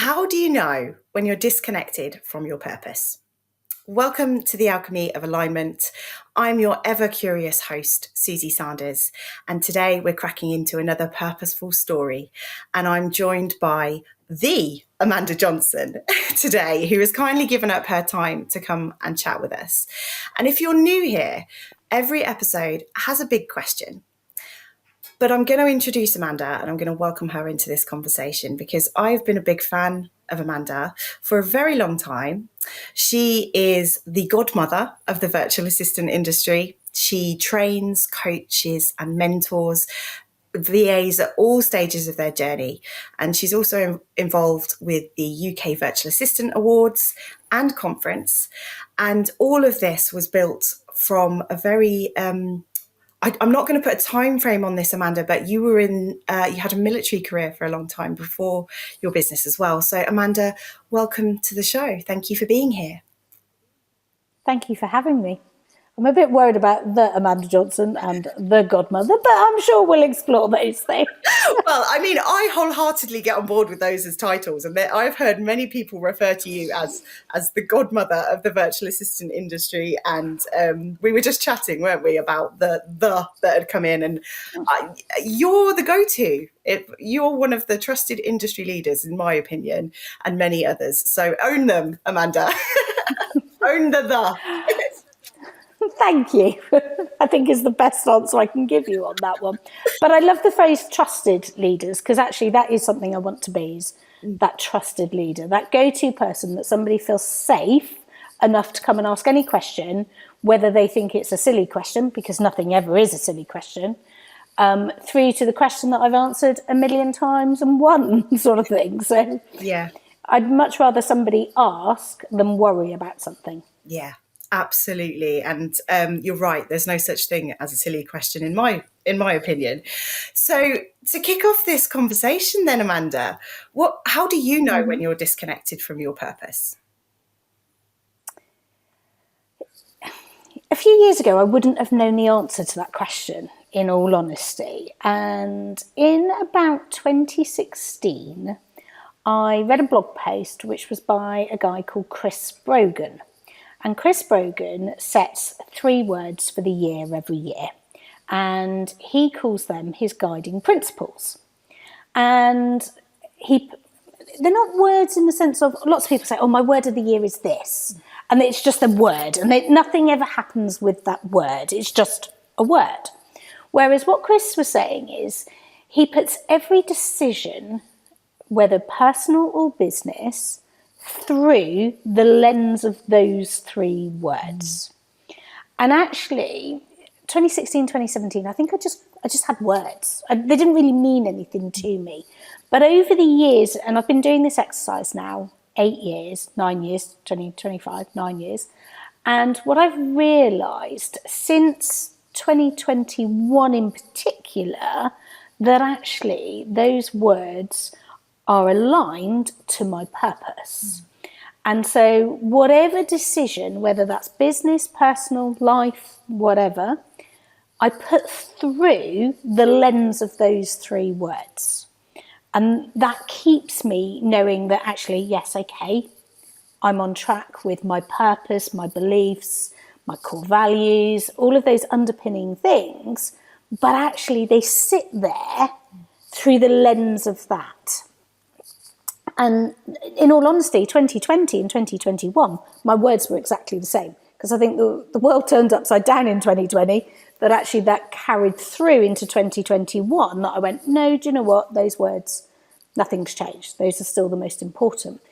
How do you know when you're disconnected from your purpose? Welcome to the Alchemy of Alignment. I'm your ever curious host, Suzy Sanders, and today we're cracking into another purposeful story. And I'm joined by the Amanda Johnson today, who has kindly given up her time to come and chat with us. And if you're new here, every episode has a big question. But I'm going to introduce Amanda and I'm going to welcome her into this conversation because I've been a big fan of Amanda for a very long time. She is the godmother of the virtual assistant industry. She trains, coaches, and mentors VAs at all stages of their journey. And she's also involved with the UK Virtual Assistant Awards and conference. And all of this was built from a very I'm not going to put a time frame on this, Amanda, but you were you had a military career for a long time before your business as well. So, Amanda, welcome to the show. Thank you for being here. Thank you for having me. I'm a bit worried about the Amanda Johnson and the godmother, but I'm sure we'll explore those things. Well, I mean, I wholeheartedly get on board with those as titles, and I've heard many people refer to you as the godmother of the virtual assistant industry. And we were just chatting, weren't we, about the that had come in, and you're the go-to. You're one of the trusted industry leaders, in my opinion, and many others. So own them, Amanda. Own the. Thank you. I think is the best answer I can give you on that one. But I love the phrase trusted leaders, because actually that is something I want to be, is that trusted leader, that go-to person that somebody feels safe enough to come and ask any question, whether they think it's a silly question, because nothing ever is a silly question, through to the question that I've answered a million times and one sort of thing. So yeah, I'd much rather somebody ask than worry about something. Yeah. Absolutely. And you're right. There's no such thing as a silly question in my opinion. So to kick off this conversation then, Amanda, how do you know when you're disconnected from your purpose? A few years ago, I wouldn't have known the answer to that question, in all honesty. And in about 2016, I read a blog post which was by a guy called Chris Brogan. And Chris Brogan sets 3 words for the year every year, and he calls them his guiding principles. And they're not words in the sense of, lots of people say, oh, my word of the year is this, and it's just a word, and nothing ever happens with that word. It's just a word. Whereas what Chris was saying is he puts every decision, whether personal or business, through the lens of those 3 words. And actually 2016, 2017, I think I just had words. They didn't really mean anything to me. But over the years, and I've been doing this exercise now 8 years, 9 years, 2025, 9 years. And what I've realised since 2021 in particular, that actually those words are aligned to my purpose. And so whatever decision, whether that's business, personal, life, whatever, I put through the lens of those 3 words. And that keeps me knowing that actually, yes, okay, I'm on track with my purpose, my beliefs, my core values, all of those underpinning things, but actually they sit there through the lens of that. And in all honesty, 2020 and 2021, my words were exactly the same, because I think the world turned upside down in 2020, that actually that carried through into 2021, that I went, no, do you know what, those words, nothing's changed. Those are still the most important.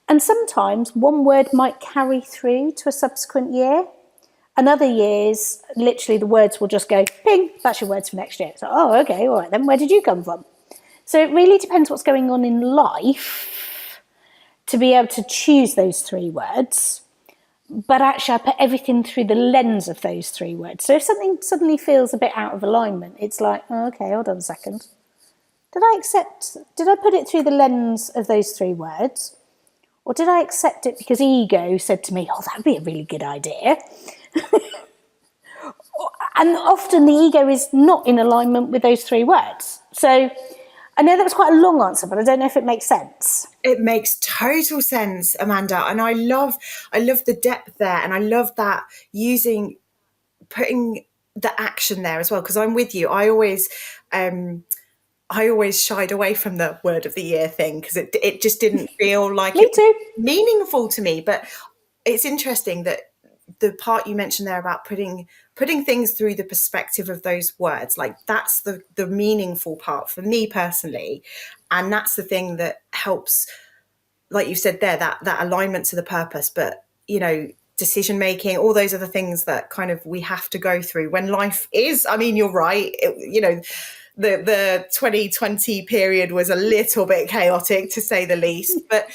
And sometimes one word might carry through to a subsequent year. And other years, literally the words will just go, ping, that's your words for next year. So, oh, okay, all right then, where did you come from? So it really depends what's going on in life to be able to choose those 3 words. But actually, I put everything through the lens of those 3 words. So if something suddenly feels a bit out of alignment, it's like, oh, okay, hold on a second. Did I put it through the lens of those 3 words? Or did I accept it because ego said to me, oh, that'd be a really good idea? And often the ego is not in alignment with those 3 words. So I know that was quite a long answer, but I don't know if it makes sense. It makes total sense, Amanda. And I love the depth there. And I love that putting the action there as well. Because I'm with you. I always shied away from the word of the year thing because it just didn't feel like Me it was too. meaningful to me. But it's interesting that the part you mentioned there about putting things through the perspective of those words, like that's the meaningful part for me personally. And that's the thing that helps, like you said there, that alignment to the purpose. But, you know, decision making, all those other things that kind of we have to go through when life is, I mean, you're right, you know, the 2020 period was a little bit chaotic to say the least, but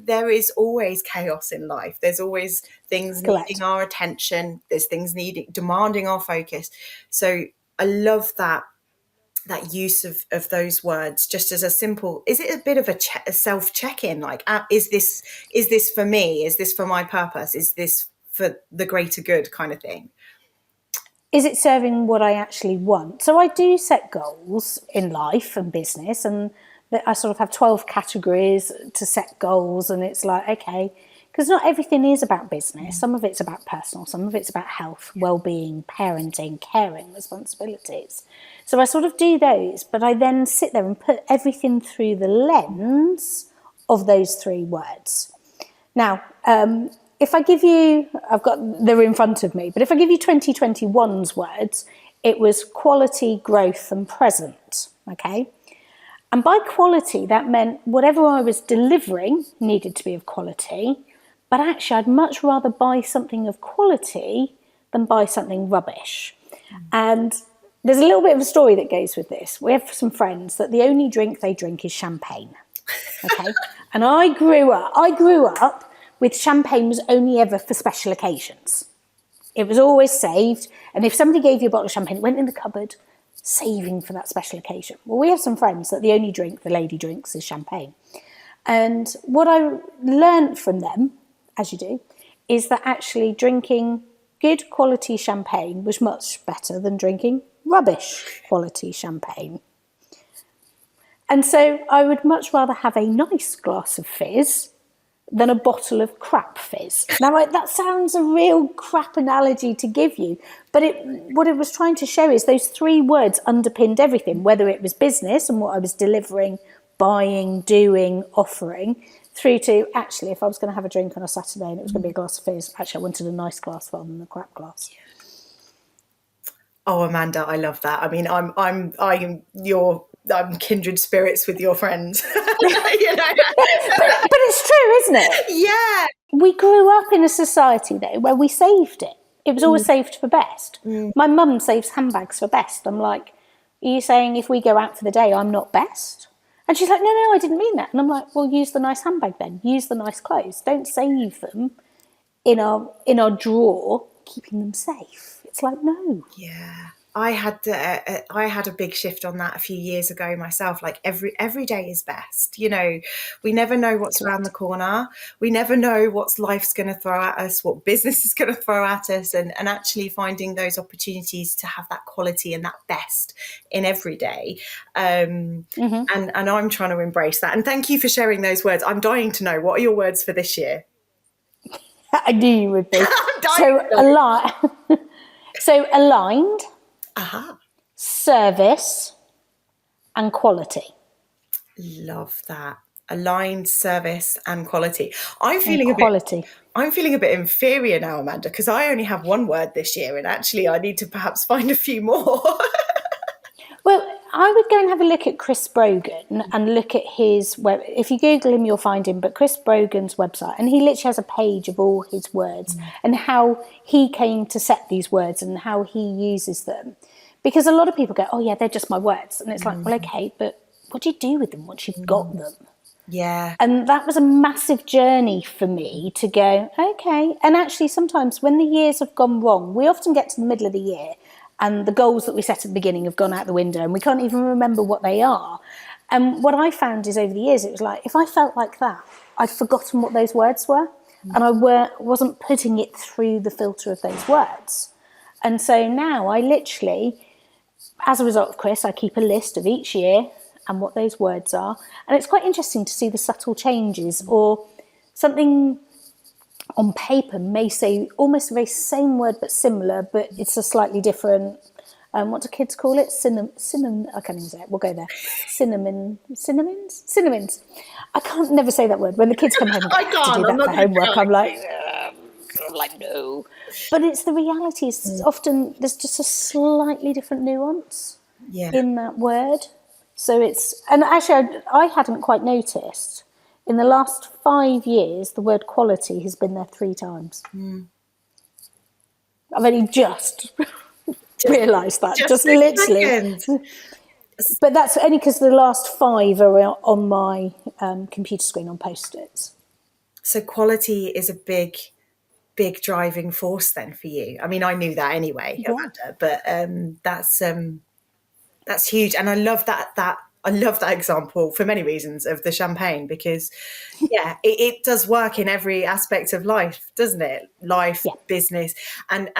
there is always chaos in life. There's always things needing our attention. There's things demanding our focus. So I love that use of those words, just as a simple, is it a bit of a self check-in, like is this for me, is this for my purpose, is this for the greater good kind of thing? Is it serving what I actually want? So I do set goals in life and business, and I sort of have 12 categories to set goals, and it's like, okay, because not everything is about business. Some of it's about personal, some of it's about health, well-being, parenting, caring, responsibilities. So I sort of do those, but I then sit there and put everything through the lens of those 3 words. Now, if I give you, they're in front of me, but if I give you 2021's words, it was quality, growth, and present, okay? And by quality, that meant whatever I was delivering needed to be of quality, but actually I'd much rather buy something of quality than buy something rubbish. And there's a little bit of a story that goes with this. We have some friends that the only drink they drink is champagne, okay? And I grew up with champagne was only ever for special occasions. It was always saved. And if somebody gave you a bottle of champagne, it went in the cupboard, saving for that special occasion. Well, we have some friends that the only drink the lady drinks is champagne. And what I learned from them, as you do, is that actually drinking good quality champagne was much better than drinking rubbish quality champagne. And so I would much rather have a nice glass of fizz than a bottle of crap fizz. Now, that sounds a real crap analogy to give you, but what it was trying to show is those 3 words underpinned everything, whether it was business and what I was delivering, buying, doing, offering, through to actually, if I was going to have a drink on a Saturday and it was going to be a glass of fizz, actually I wanted a nice glass rather than a crap glass. Oh, Amanda, I love that. I mean, I'm kindred spirits with your friends. You know? but it's true, isn't it? Yeah. We grew up in a society, though, where we saved it. It was always saved for best. My mum saves handbags for best. I'm like, are you saying if we go out for the day, I'm not best? And she's like, no, I didn't mean that. And I'm like, well, use the nice handbag then. Use the nice clothes. Don't save them in our drawer, keeping them safe. It's like, no. Yeah. I had a big shift on that a few years ago myself. Like every day is best. You know, we never know what's around the corner. We never know what life's going to throw at us, what business is going to throw at us, and actually finding those opportunities to have that quality and that best in every day. And I'm trying to embrace that. And thank you for sharing those words. I'm dying to know, what are your words for this year? I knew you would be. So aligned. Service and quality. Love that. Aligned, service and quality. I'm feeling a bit inferior now, Amanda, because I only have 1 word this year, and actually I need to perhaps find a few more. Well, I would go and have a look at Chris Brogan and look at his web. If you Google him, you'll find him. But Chris Brogan's website, and he literally has a page of all his words and how he came to set these words and how he uses them. Because a lot of people go, oh yeah, they're just my words. And it's like, well, okay, but what do you do with them once you've got them? Yeah. And that was a massive journey for me to go, okay. And actually sometimes when the years have gone wrong, we often get to the middle of the year and the goals that we set at the beginning have gone out the window and we can't even remember what they are. And what I found is over the years, it was like, if I felt like that, I'd forgotten what those words were and I wasn't putting it through the filter of those words. And so now I literally, as a result of Chris, I keep a list of each year and what those words are. And it's quite interesting to see the subtle changes, or something on paper may say almost the very same word but similar, but it's a slightly different, what do kids call it? Cinnamon, I can't even say it, we'll go there. Cinnamons. I can't never say that word. When the kids come home and go, I have to do that for homework, I'm like, no. But it's the reality is often there's just a slightly different nuance in that word. So it's, and actually I hadn't quite noticed. In the last 5 years, the word quality has been there 3 times. I've only just realised that, just literally. But that's only because the last 5 are on my computer screen on Post-its. So quality is a big driving force then for you. I mean, I knew that anyway, Amanda, but that's huge. And I love that example for many reasons of the champagne, because it does work in every aspect of life, doesn't it? Life, business, and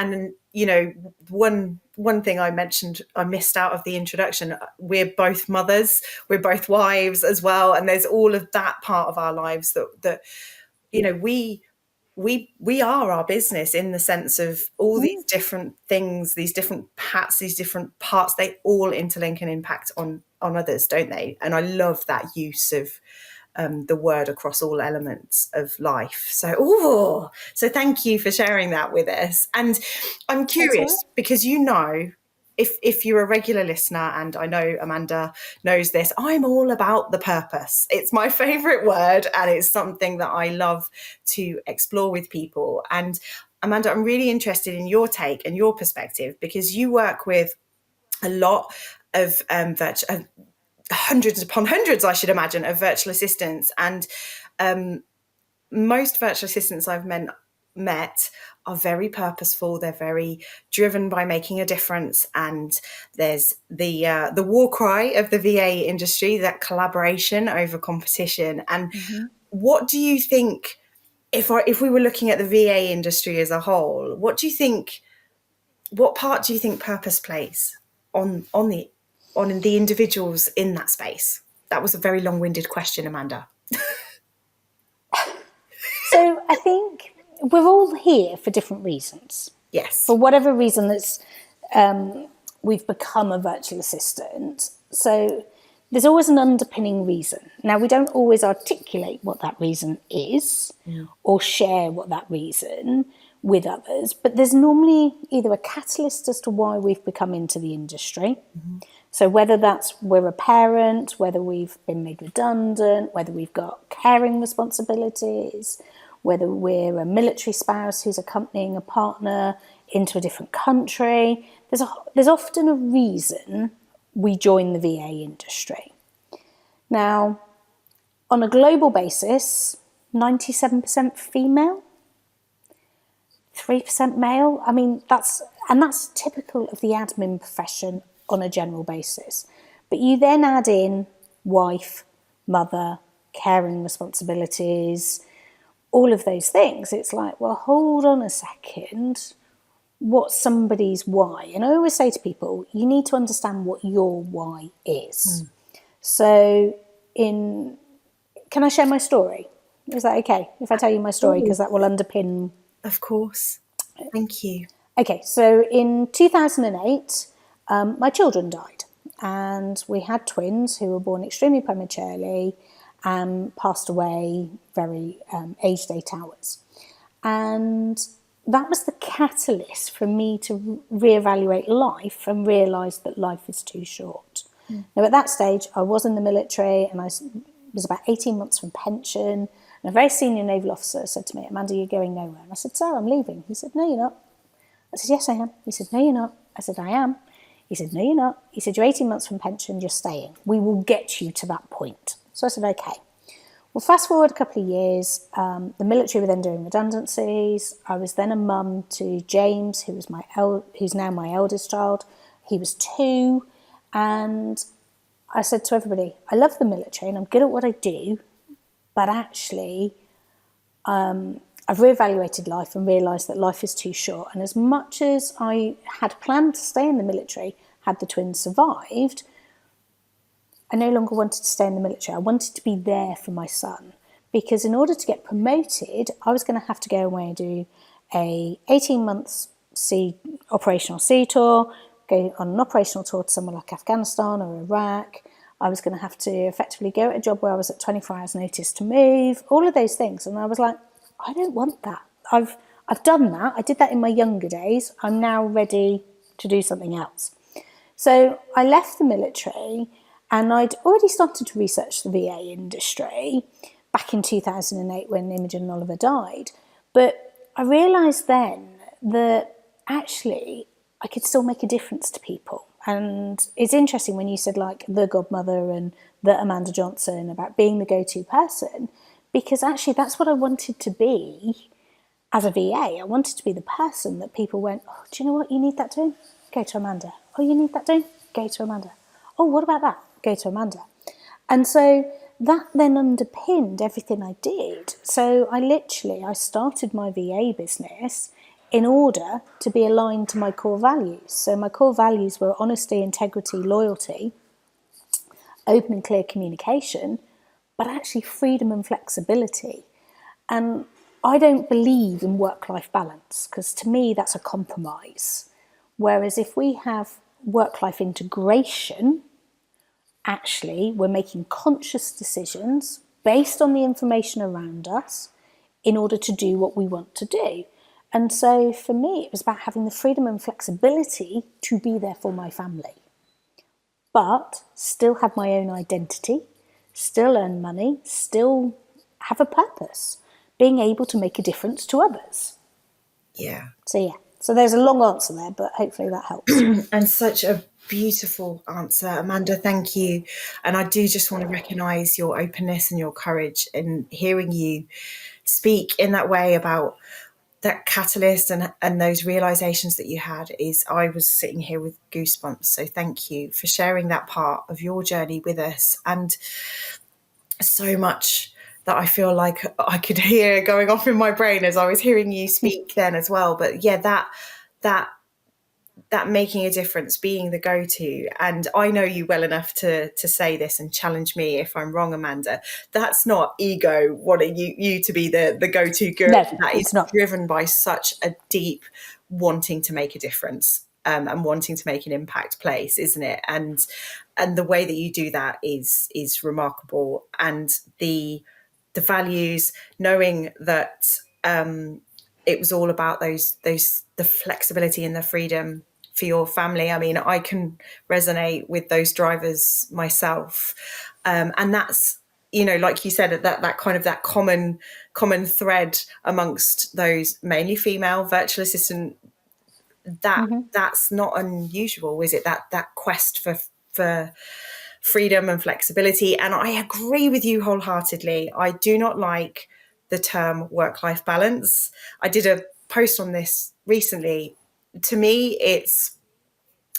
you know, one thing I mentioned, I missed out of the introduction. We're both mothers, we're both wives as well, and there's all of that part of our lives that you know, we are our business, in the sense of all these different things, these different hats, these different parts, they all interlink and impact on others, don't they? And I love that use of the word across all elements of life. So thank you for sharing that with us. And I'm curious, because you know, if you're a regular listener, and I know Amanda knows this, I'm all about the purpose. It's my favourite word, and it's something that I love to explore with people. And Amanda, I'm really interested in your take and your perspective, because you work with a lot of hundreds upon hundreds, I should imagine, of virtual assistants. And most virtual assistants I've met are very purposeful. They're very driven by making a difference. And there's the war cry of the VA industry, that collaboration over competition. And what do you think, if we were looking at the VA industry as a whole, what part do you think purpose plays on the individuals in that space? That was a very long-winded question, Amanda. So I think we're all here for different reasons. Yes. For whatever reason that's we've become a virtual assistant. So there's always an underpinning reason. Now, we don't always articulate what that reason is or share what that reason with others, but there's normally either a catalyst as to why we've become into the industry. So whether that's we're a parent, whether we've been made redundant, whether we've got caring responsibilities, whether we're a military spouse who's accompanying a partner into a different country, there's often a reason we join the VA industry. Now, on a global basis, 97% female, 3% male. I mean, that's typical of the admin profession on a general basis. But you then add in wife, mother, caring responsibilities, all of those things. It's like, well, hold on a second. What's somebody's why? And I always say to people, you need to understand what your why is. So can I share my story? Is that okay if I tell you my story? Because that will underpin. Of course. Thank you. Okay, so in 2008, my children died, and we had twins who were born extremely prematurely and passed away very aged 8 hours. And that was the catalyst for me to reevaluate life and realise that life is too short. Now, at that stage, I was in the military, and I was about 18 months from pension, and a very senior naval officer said to me, "Amanda, you're going nowhere." And I said, "Sir, I'm leaving." He said, "No, you're not." I said, "Yes, I am." He said, "No, you're not." I said, "I am." He said, "No, you're not." He said, "You're 18 months from pension, you're staying. We will get you to that point." So I said, "Okay." Well, fast forward a couple of years, the military were then doing redundancies. I was then a mum to James, who's now my eldest child. He was 2. And I said to everybody, I love the military and I'm good at what I do, but actually I've reevaluated life and realised that life is too short. And as much as I had planned to stay in the military, had the twins survived, I no longer wanted to stay in the military. I wanted to be there for my son, because in order to get promoted, I was going to have to go away and do a 18 months operational sea tour, go on an operational tour to somewhere like Afghanistan or Iraq. I was going to have to effectively go at a job where I was at 24 hours notice to move, all of those things. And I was like, I don't want that. I've done that. I did that in my younger days. I'm now ready to do something else. So I left the military, and I'd already started to research the VA industry back in 2008 when Imogen and Oliver died. But I realised then that actually I could still make a difference to people. And it's interesting when you said like the godmother and the Amanda Johnson about being the go-to person, because actually that's what I wanted to be as a VA. I wanted to be the person that people went, oh, do you know what you need that doing? Go to Amanda. Oh, you need that doing? Go to Amanda. Oh, what about that? Go to Amanda. And so that then underpinned everything I did. So I started my VA business in order to be aligned to my core values. So my core values were honesty, integrity, loyalty, open and clear communication, but actually freedom and flexibility. And I don't believe in work-life balance, because to me that's a compromise. Whereas if we have work-life integration, actually we're making conscious decisions based on the information around us in order to do what we want to do. And so for me, it was about having the freedom and flexibility to be there for my family, but still have my own identity, still earn money, still have a purpose, being able to make a difference to others. Yeah. So there's a long answer there, but hopefully that helps. And such a beautiful answer, Amanda. Thank you. And I do just want to recognise your openness and your courage in hearing you speak in that way about that catalyst and those realizations that you had. I was sitting here with goosebumps. So thank you for sharing that part of your journey with us, and so much that I feel like I could hear going off in my brain as I was hearing you speak then as well. But yeah, that making a difference, being the go-to. And I know you well enough to say this and challenge me if I'm wrong, Amanda. That's not ego wanting you to be the go-to guru. No, that is it's not. driven by such a deep wanting to make a difference, and wanting to make an impact place, isn't it? And the way that you do that is remarkable. And the values, knowing that it was all about the flexibility and the freedom for your family. I mean, I can resonate with those drivers myself, and that's, you know, like you said, that kind of that common thread amongst those mainly female virtual assistant. That's not unusual, is it? That quest for freedom and flexibility. And I agree with you wholeheartedly. I do not like the term work-life balance. I did a post on this recently. To me,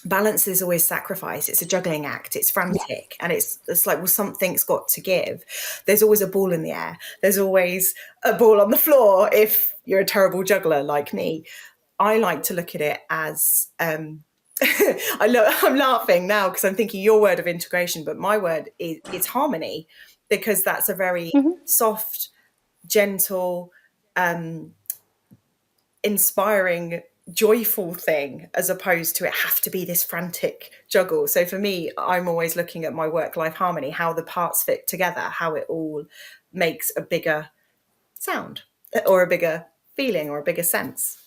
balance is always sacrifice. It's a juggling act. It's frantic. And it's like, well, something's got to give. There's always a ball in the air. There's always a ball on the floor if you're a terrible juggler like me. I like to look at it as I'm laughing now because I'm thinking your word of integration, but my word is harmony, because that's a very soft, gentle, inspiring, joyful thing, as opposed to it have to be this frantic juggle. So for me, I'm always looking at my work-life harmony, how the parts fit together, how it all makes a bigger sound or a bigger feeling or a bigger sense.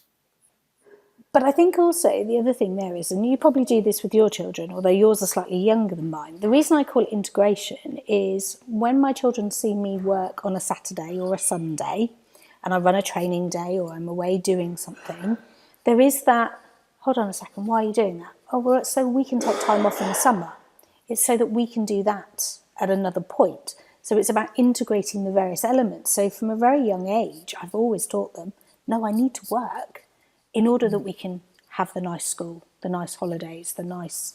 But I think also the other thing there is, and you probably do this with your children, although yours are slightly younger than mine, the reason I call it integration is when my children see me work on a Saturday or a Sunday, and I run a training day or I'm away doing something, there is that, hold on a second, why are you doing that? Oh, well, it's so we can take time off in the summer. It's so that we can do that at another point. So it's about integrating the various elements. So from a very young age, I've always taught them, no, I need to work in order that we can have the nice school, the nice holidays, the nice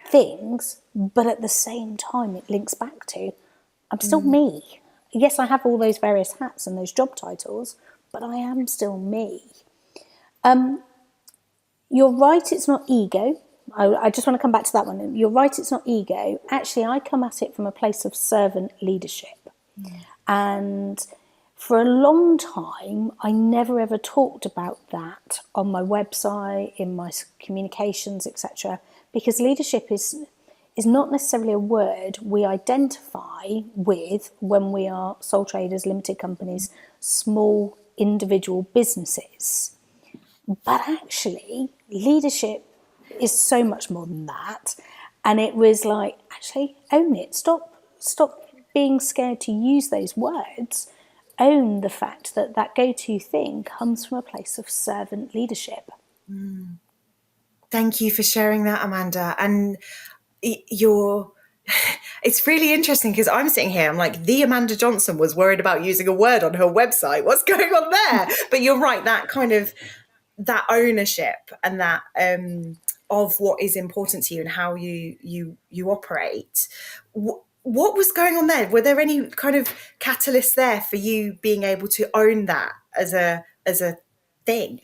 things, but at the same time it links back to, I'm still me. Yes, I have all those various hats and those job titles, but I am still me. You're right, it's not ego. I just want to come back to that one. You're right, it's not ego. Actually, I come at it from a place of servant leadership. And for a long time, I never ever talked about that on my website, in my communications, etc. Because leadership is not necessarily a word we identify with when we are sole traders, limited companies, small individual businesses. But actually, leadership is so much more than that. And it was like, actually, own it. Stop being scared to use those words. Own the fact that that go-to thing comes from a place of servant leadership. Thank you for sharing that, Amanda. And it's really interesting because I'm sitting here, I'm like, the Amanda Johnson was worried about using a word on her website. What's going on there? But you're right, that kind of, that ownership and that of what is important to you and how you operate. What was going on there? Were there any kind of catalysts there for you being able to own that as a thing?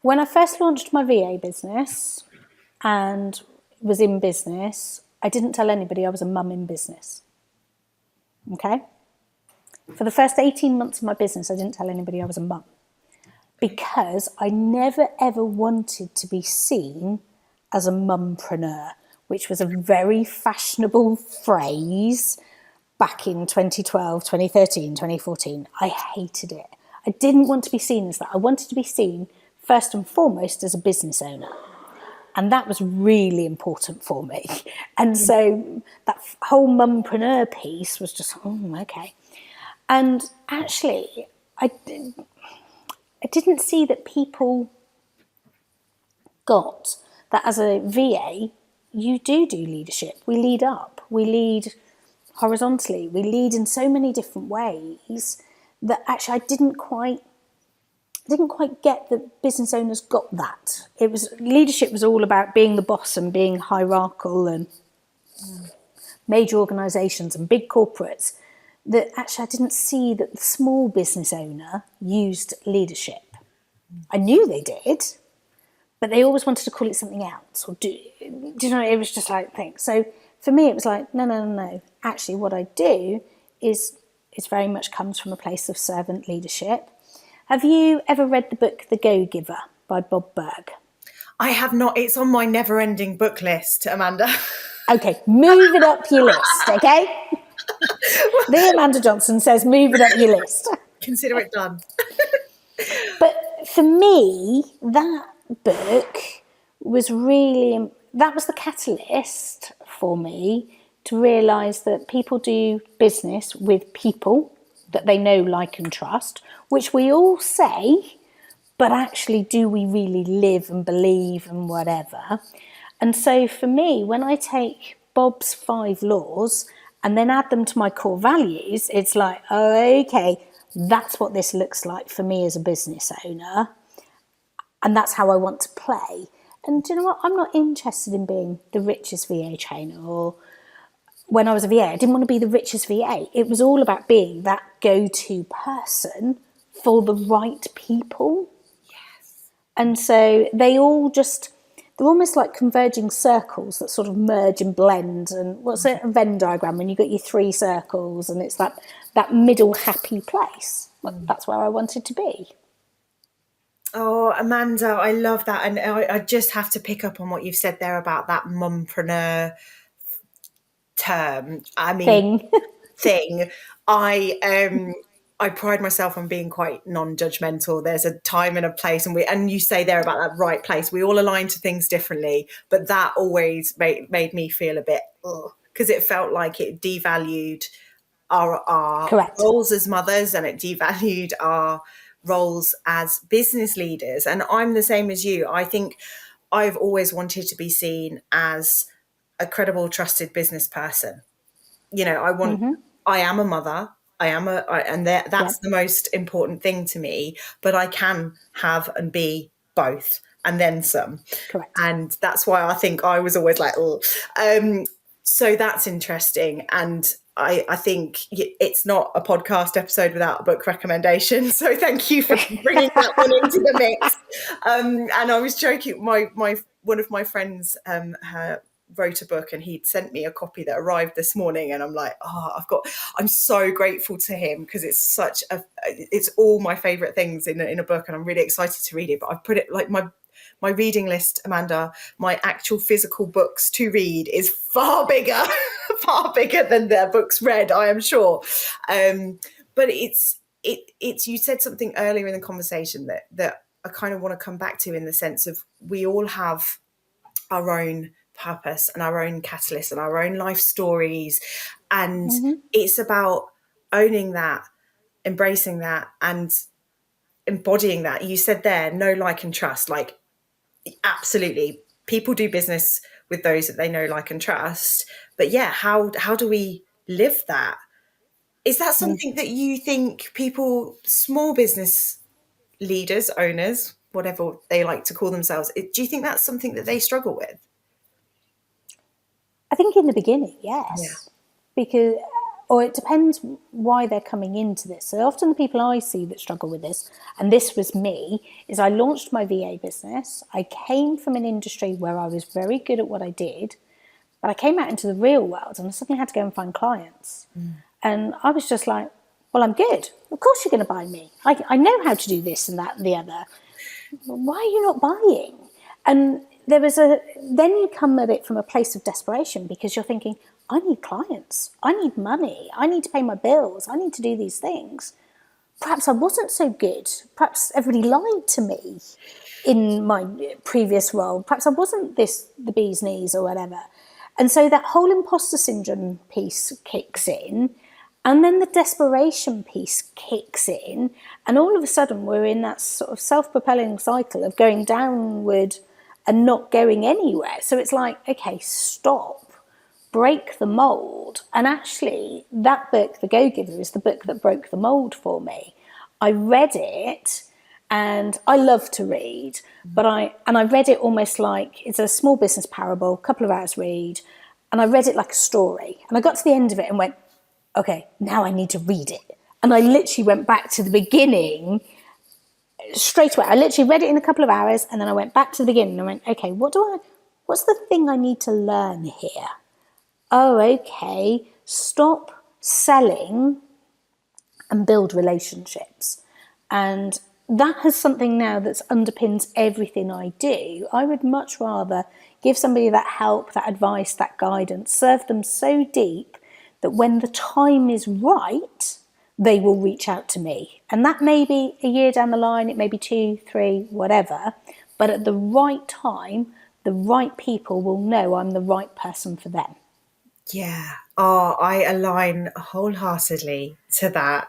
When I first launched my VA business and was in business, I didn't tell anybody I was a mum in business. Okay? For the first 18 months of my business, I didn't tell anybody I was a mum, because I never ever wanted to be seen as a mum-preneur, which was a very fashionable phrase back in 2012, 2013, 2014. I hated it. I didn't want to be seen as that. I wanted to be seen first and foremost as a business owner. And that was really important for me. And so that whole mum-preneur piece was just, okay. And actually, I didn't see that people got that as a VA, you do leadership. We lead up. We lead horizontally. We lead in so many different ways that actually I didn't quite get that business owners got that. Leadership was all about being the boss and being hierarchical, and major organisations and big corporates, that actually I didn't see that the small business owner used leadership. I knew they did, but they always wanted to call it something else. Or do you know, it was just like, thanks. So for me, it was like, no. Actually, what I do is very much comes from a place of servant leadership. Have you ever read the book The Go-Giver by Bob Burg? I have not. It's on my never-ending book list, Amanda. Okay, move it up your list, okay? The Amanda Johnson says move it up your list. Consider it done. But for me, that book was that was the catalyst for me to realise that people do business with people that they know, like and trust, which we all say, but actually do we really live and believe and whatever? And so for me, when I take Bob's 5 laws and then add them to my core values, it's like, okay, that's what this looks like for me as a business owner. And that's how I want to play. And do you know what? I'm not interested in being the richest VA trainer, or when I was a VA, I didn't want to be the richest VA. It was all about being that go-to person for the right people. Yes. And so they're almost like converging circles that sort of merge and blend. And what's it, a Venn diagram, when you've got your 3 circles and it's that middle happy place. That's where I wanted to be. Oh, Amanda, I love that. And I just have to pick up on what you've said there about that mum-preneur term. I mean, thing. I pride myself on being quite non-judgmental. There's a time and a place, and you say there about that right place. We all align to things differently, but that always made me feel a bit, because it felt like it devalued our roles as mothers, and it devalued our roles as business leaders. And I'm the same as you. I think I've always wanted to be seen as a credible, trusted business person. You know, I am a mother. That's the most important thing to me. But I can have and be both, and then some. Correct. And that's why I think I was always like, so that's interesting. And I think it's not a podcast episode without a book recommendation. So thank you for bringing that one into the mix. And I was joking. My one of my friends wrote a book, and he'd sent me a copy that arrived this morning, and I'm like, I'm so grateful to him, because it's all my favorite things in a book, and I'm really excited to read it. But I've put it like my reading list, Amanda, my actual physical books to read is far bigger, far bigger than the books read, I am sure. But it's you said something earlier in the conversation that I kind of want to come back to, in the sense of, we all have our own purpose and our own catalyst and our own life stories. And it's about owning that, embracing that, and embodying that. You said there, know, like, and trust. Like, absolutely, people do business with those that they know, like, and trust. But yeah, how do we live that? Is that something that you think people, small business leaders, owners, whatever they like to call themselves, do you think that's something that they struggle with? I think in the beginning, Yeah. yes, because, or it depends why they're coming into this. So often the people I see that struggle with this, and this was me, is I launched my VA business. I came from an industry where I was very good at what I did, but I came out into the real world and I suddenly had to go and find clients. And I was just like, well, I'm good. Of course you're going to buy me. I know how to do this and that and the other. Why are you not buying? And then you come at it from a place of desperation, because you're thinking, I need clients, I need money, I need to pay my bills, I need to do these things. Perhaps I wasn't so good. Perhaps everybody lied to me in my previous role. Perhaps I wasn't the bee's knees or whatever. And so that whole imposter syndrome piece kicks in, and then the desperation piece kicks in, and all of a sudden we're in that sort of self-propelling cycle of going downward and not going anywhere. So it's like, okay, stop, break the mold. And actually, that book, The Go-Giver, is the book that broke the mold for me. I read it, and I love to read, but I read it almost like it's a small business parable, couple of hours read, and I read it like a story. And I got to the end of it and went, okay, now I need to read it. And I literally went back to the beginning straight away. I literally read it in a couple of hours, and then I went back to the beginning and I went, okay, what's the thing I need to learn here? Oh, okay, stop selling and build relationships. And that has something now that underpins everything I do. I would much rather give somebody that help, that advice, that guidance, serve them so deep that when the time is right, they will reach out to me. And that may be a year down the line, it may be 2, 3, whatever, but at the right time, the right people will know I'm the right person for them. Yeah. Oh, I align wholeheartedly to that.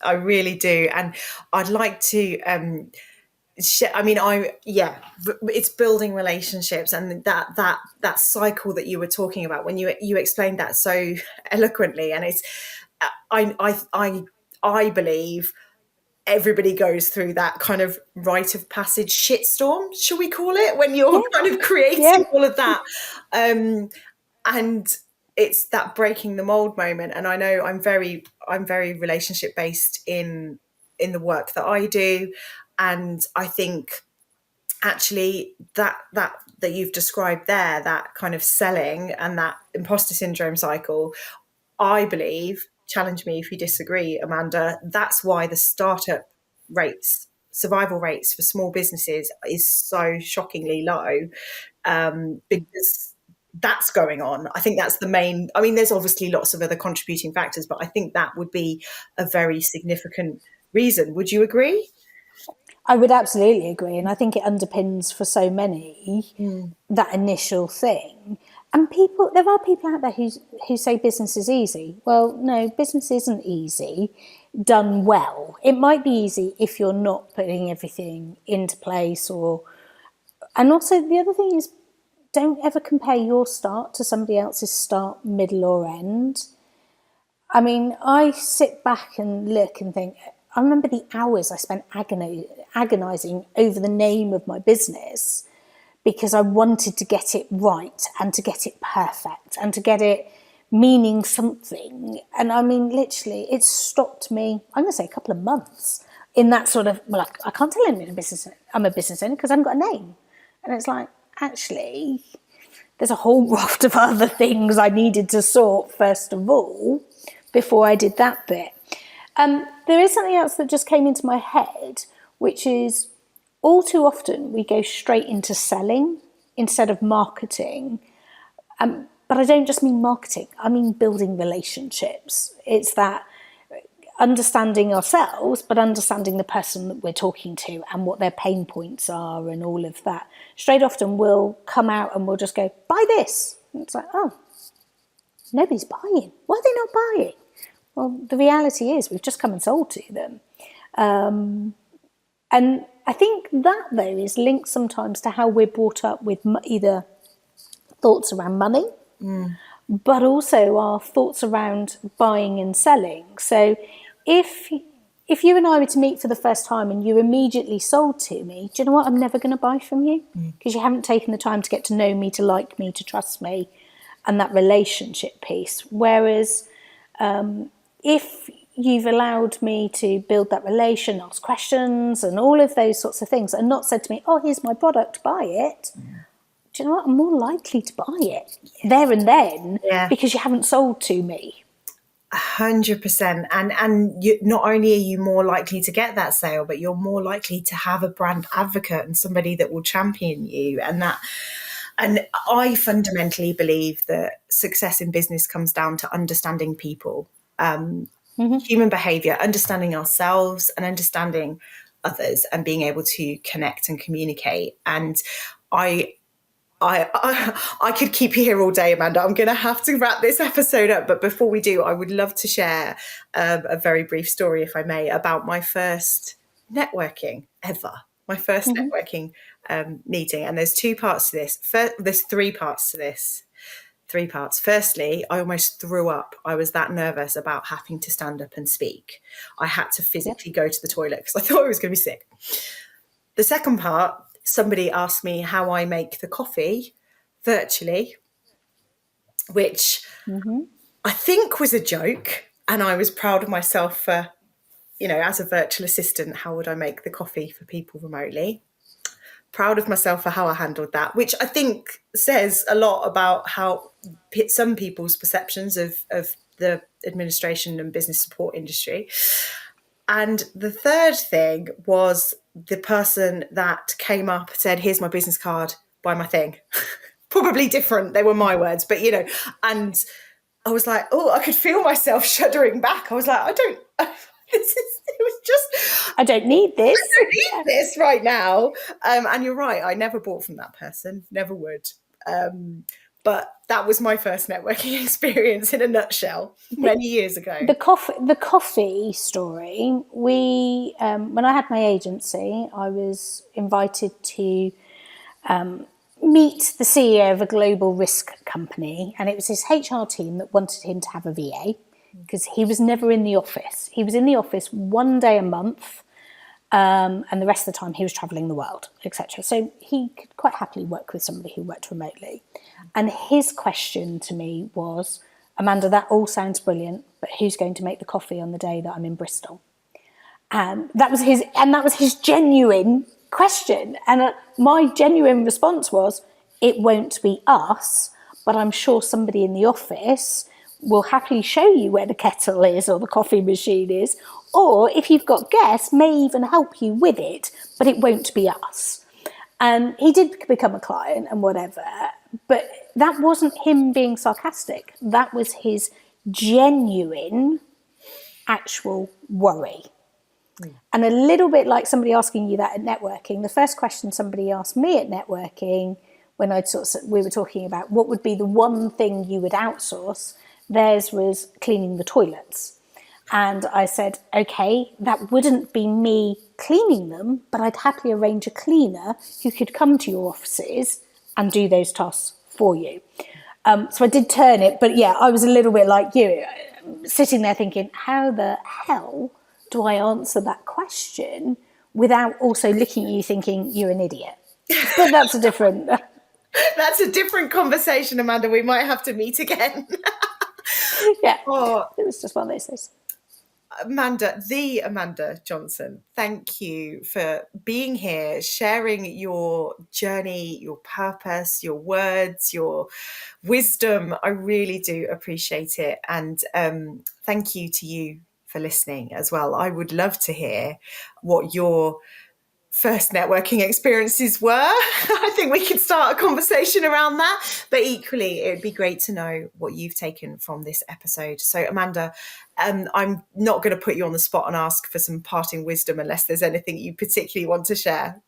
I really do. And I'd like to it's building relationships, and that cycle that you were talking about when you explained that so eloquently. And it's I believe everybody goes through that kind of rite of passage shitstorm, shall we call it, when you're kind of creating all of that. And it's that breaking the mold moment. And I know I'm very relationship based in the work that I do. And I think actually that you've described there, that kind of selling and that imposter syndrome cycle, I believe, challenge me if you disagree, Amanda, that's why the startup rates, survival rates for small businesses is so shockingly low, because that's going on. I think that's the main, I mean, there's obviously lots of other contributing factors, but I think that would be a very significant reason. Would you agree? I would absolutely agree. And I think it underpins for so many that initial thing. And there are people out there who say business is easy. Well, no, business isn't easy done well. It might be easy if you're not putting everything into place, and also the other thing is, don't ever compare your start to somebody else's start, middle or end. I mean, I sit back and look and think, I remember the hours I spent agonising over the name of my business, because I wanted to get it right and to get it perfect and to get it meaning something. And I mean, literally, it stopped me, I'm going to say a couple of months in that sort of, well, I can't tell anyone I'm a business owner because I haven't got a name. And it's like, actually, there's a whole raft of other things I needed to sort first of all before I did that bit. There is something else that just came into my head, which is all too often we go straight into selling instead of marketing. But I don't just mean marketing, I mean building relationships. It's that understanding ourselves, but understanding the person that we're talking to and what their pain points are and all of that. Straight often we'll come out and we'll just go, buy this. And it's like, oh, nobody's buying. Why are they not buying? Well, the reality is we've just come and sold to them. And I think that, though, is linked sometimes to how we're brought up with either thoughts around money, but also our thoughts around buying and selling. So if you and I were to meet for the first time and you immediately sold to me, do you know what? I'm never going to buy from you because you haven't taken the time to get to know me, to like me, to trust me, and that relationship piece. Whereas if you've allowed me to build that relation, ask questions and all of those sorts of things, and not said to me, oh, here's my product, buy it. Do you know what? I'm more likely to buy it there and then because you haven't sold to me. 100%. And you, not only are you more likely to get that sale, but you're more likely to have a brand advocate and somebody that will champion you. And I fundamentally believe that success in business comes down to understanding people, human behavior, understanding ourselves and understanding others and being able to connect and communicate. And I could keep you here all day, Amanda. I'm going to have to wrap this episode up. But before we do, I would love to share a very brief story, if I may, about my first networking ever, my first networking meeting. And there's two parts to this. There's three parts to this. Three parts. Firstly, I almost threw up. I was that nervous about having to stand up and speak. I had to physically go to the toilet because I thought I was going to be sick. The second part, somebody asked me how I make the coffee virtually, which I think was a joke. And I was proud of myself for, as a virtual assistant, how would I make the coffee for people remotely? Proud of myself for how I handled that, which I think says a lot about how some people's perceptions of the administration and business support industry. And the third thing was the person that came up said, here's my business card, buy my thing. Probably different. They were my words, but and I was like, oh, I could feel myself shuddering back. I was like, I don't need this. I don't need this right now. And you're right. I never bought from that person. Never would. But that was my first networking experience in a nutshell many years ago. The coffee story. We, when I had my agency, I was invited to meet the CEO of a global risk company, and it was his HR team that wanted him to have a VA because he was never in the office. He was in the office one day a month, and the rest of the time he was travelling the world, etc. So he could quite happily work with somebody who worked remotely. And his question to me was, Amanda, that all sounds brilliant, but who's going to make the coffee on the day that I'm in Bristol? And that was his genuine question. And my genuine response was, it won't be us, but I'm sure somebody in the office will happily show you where the kettle is or the coffee machine is, or if you've got guests, may even help you with it, but it won't be us. And he did become a client and whatever, but that wasn't him being sarcastic. That was his genuine, actual worry. And a little bit like somebody asking you that at networking, the first question somebody asked me at networking when we were talking about what would be the one thing you would outsource, theirs was cleaning the toilets. And I said, okay, that wouldn't be me cleaning them, but I'd happily arrange a cleaner who could come to your offices and do those tasks for you. So I did turn it, but yeah, I was a little bit like you, sitting there thinking, how the hell do I answer that question without also looking at you thinking you're an idiot? But that's a different... That's a different conversation, Amanda. We might have to meet again. Yeah, it was just one of those things. The Amanda Johnson, thank you for being here, sharing your journey, your purpose, your words, your wisdom. I really do appreciate it. And thank you to you for listening as well. I would love to hear what your first networking experiences were. I think we could start a conversation around that. But equally, it'd be great to know what you've taken from this episode. So, Amanda, I'm not going to put you on the spot and ask for some parting wisdom unless there's anything you particularly want to share.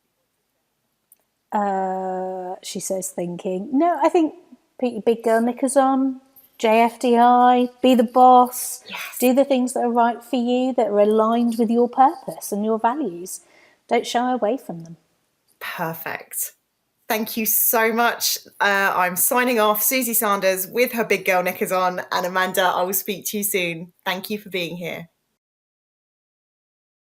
She says, thinking. No, I think put your big girl knickers on, JFDI, be the boss, Yes. do the things that are right for you, that are aligned with your purpose and your values. Don't shy away from them. Perfect. Thank you so much. I'm signing off. Suzy Sanders with her big girl knickers on, and Amanda, I will speak to you soon. Thank you for being here.